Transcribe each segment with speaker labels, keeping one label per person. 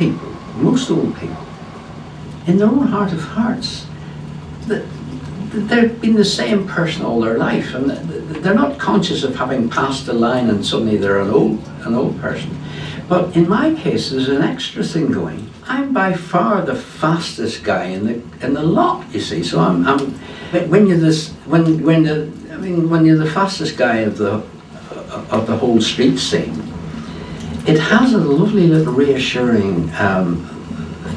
Speaker 1: people, most old people, in their own heart of hearts, they've been the same person all their life, and they're not conscious of having passed a line and suddenly they're an old person. But in my case, there's an extra thing going. I'm by far the fastest guy in the lot, you see. So when you're the fastest guy of the whole street scene, it has a lovely little reassuring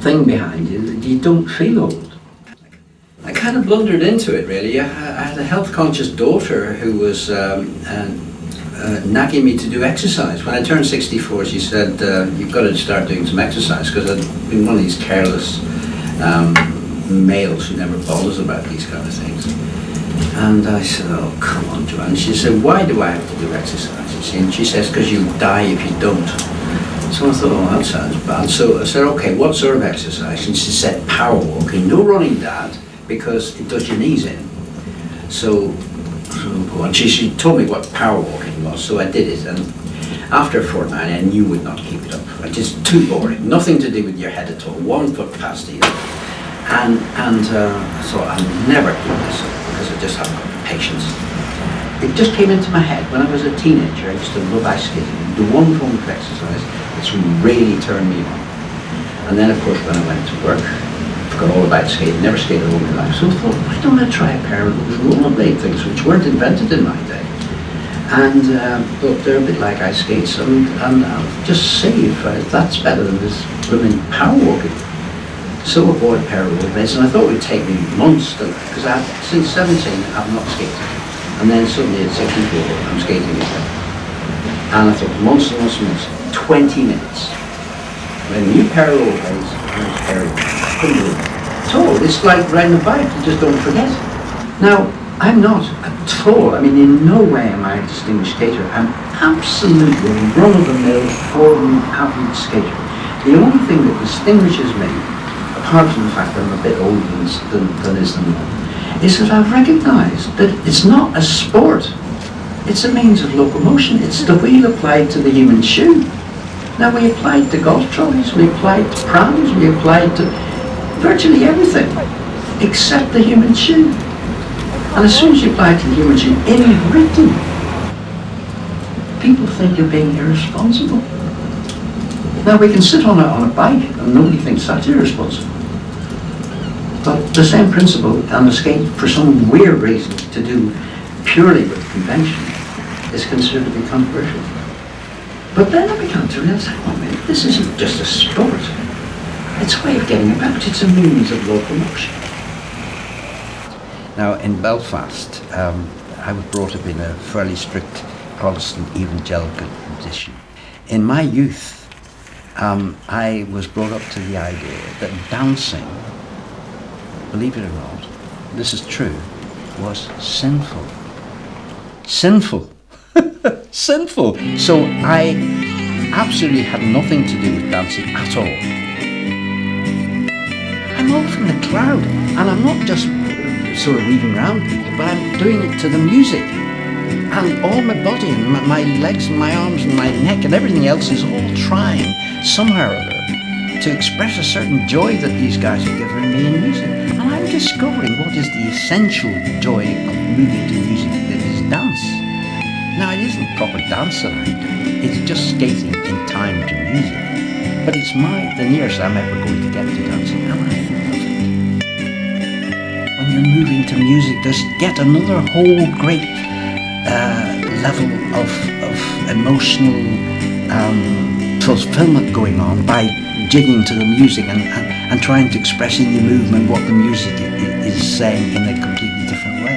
Speaker 1: thing behind you that you don't feel old. I kind of blundered into it, really. I had a health-conscious daughter who was nagging me to do exercise. When I turned 64, she said, you've got to start doing some exercise, because I'd been one of these careless males who never bothers about these kind of things. And I said, oh, come on, Joanne. And she said, why do I have to do exercise? And she says, because you die if you don't. So I thought, oh, that sounds bad. So I said, okay, what sort of exercise? And she said, power walking. No running, Dad, because it does your knees in. And she told me what power walking was, so I did it. And after a fortnight, I knew I would not keep it up. It's just too boring. Nothing to do with your head at all. 1 foot past the other. And I thought, I'll never keep this up, because I just haven't got the patience. It just came into my head when I was a teenager. I used to love ice skating. The one form of exercise that's really turned me on. And then, of course, when I went to work, I forgot all about skating. Never skated all my life. So I thought, why don't I try a pair of those rollerblade things, which weren't invented in my day? And thought they're a bit like ice skates, and I'll just see if that's better than this blooming power walking. So I bought a pair of rollerblades, and I thought it would take me months to learn, because since 17 I've not skated. And then suddenly at 64 I'm skating again. And I thought, months and months and months, 20 minutes. A new pair of rollerblades, and a pair of couldn't do it. So it's like riding a bike, you just don't forget. Now, I'm not at all, I mean, in no way am I a distinguished skater. I'm absolutely run-of-the-mill, ordinary, average skater. The only thing that distinguishes me, apart from the fact that I'm a bit older than is the norm, is that I've recognised that it's not a sport. It's a means of locomotion. It's the wheel applied to the human shoe. Now, we apply it to golf trolleys, we apply it to prams, we apply it to virtually everything, except the human shoe. And as soon as you apply it to the human shoe in Britain, people think you're being irresponsible. Now, we can sit on a bike and nobody thinks that's irresponsible. But the same principle on a skate, for some weird reason, to do purely with convention, is considered to be controversial. But then I began to realise, hang on a minute, this isn't just a sport. It's a way of getting about. It's a means of locomotion. Now, in Belfast, I was brought up in a fairly strict Protestant evangelical tradition. In my youth, I was brought up to the idea that dancing, believe it or not, this is true, was sinful. Sinful. Sinful. So I absolutely had nothing to do with dancing at all. I'm all from the crowd, and I'm not just sort of weaving around people, but I'm doing it to the music. And all my body and my legs and my arms and my neck and everything else is all trying somehow or other to express a certain joy that these guys are giving me in music. And I'm discovering what is the essential joy of moving to music, that is dance. Now, it isn't proper dance that I'm doing, it's just skating in time to music. But it's the nearest I'm ever going to get to dancing, and I love it. When you're moving to music, there's yet another whole great level of emotional fulfillment going on by jigging to the music and trying to express in your movement what the music is saying in a completely different way.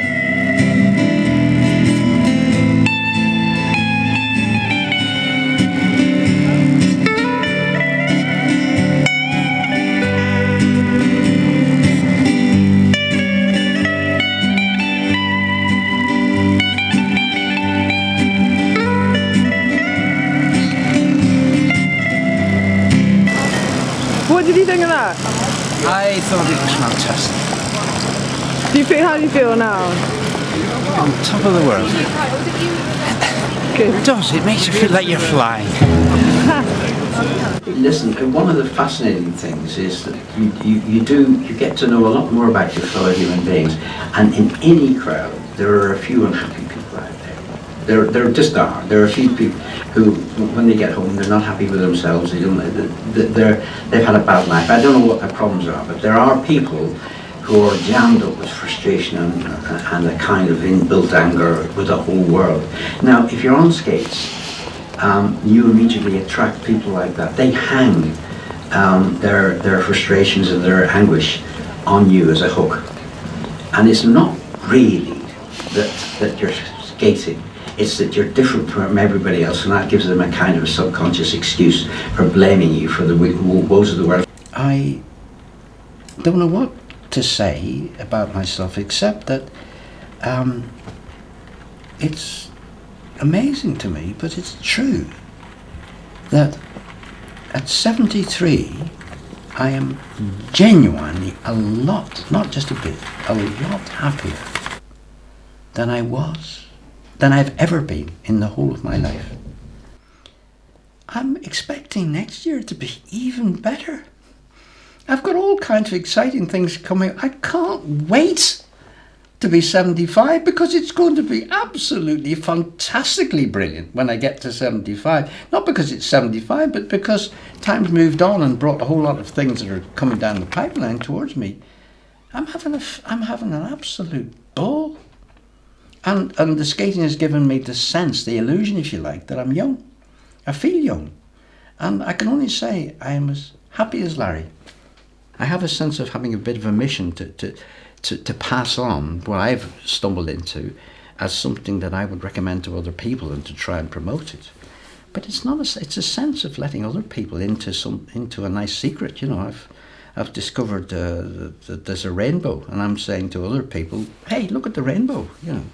Speaker 2: What did you think of that?
Speaker 1: I thought it was fantastic.
Speaker 2: How do you feel now?
Speaker 1: On top of the world.
Speaker 2: It does. It makes you feel like you're flying.
Speaker 1: Listen, one of the fascinating things is that you get to know a lot more about your fellow human beings, and in any crowd there are a few unhappy people out there. There just are. There are a few people who, when they get home, they're not happy with themselves. They've had a bad life. I don't know what their problems are, but there are people who are jammed up with frustration and a kind of inbuilt anger with the whole world. Now, if you're on skates, you immediately attract people like that. They hang their frustrations and their anguish on you as a hook. And it's not really that you're skating, it's that you're different from everybody else, and that gives them a kind of a subconscious excuse for blaming you for the woes of the world. I don't know what to say about myself except that it's amazing to me, but it's true, that at 73 I am genuinely a lot, not just a bit, a lot happier than I was, than I've ever been in the whole of my life. I'm expecting next year to be even better. I've got all kinds of exciting things coming. I can't wait to be 75, because it's going to be absolutely fantastically brilliant when I get to 75. Not because it's 75, but because time's moved on and brought a whole lot of things that are coming down the pipeline towards me. I'm having an absolute ball. And the skating has given me the sense, the illusion, if you like, that I'm young. I feel young. And I can only say I am as happy as Larry. I have a sense of having a bit of a mission to pass on what I've stumbled into as something that I would recommend to other people and to try and promote it. But it's not it's a sense of letting other people into a nice secret. You know, I've discovered that there's a rainbow, and I'm saying to other people, hey, look at the rainbow, you know.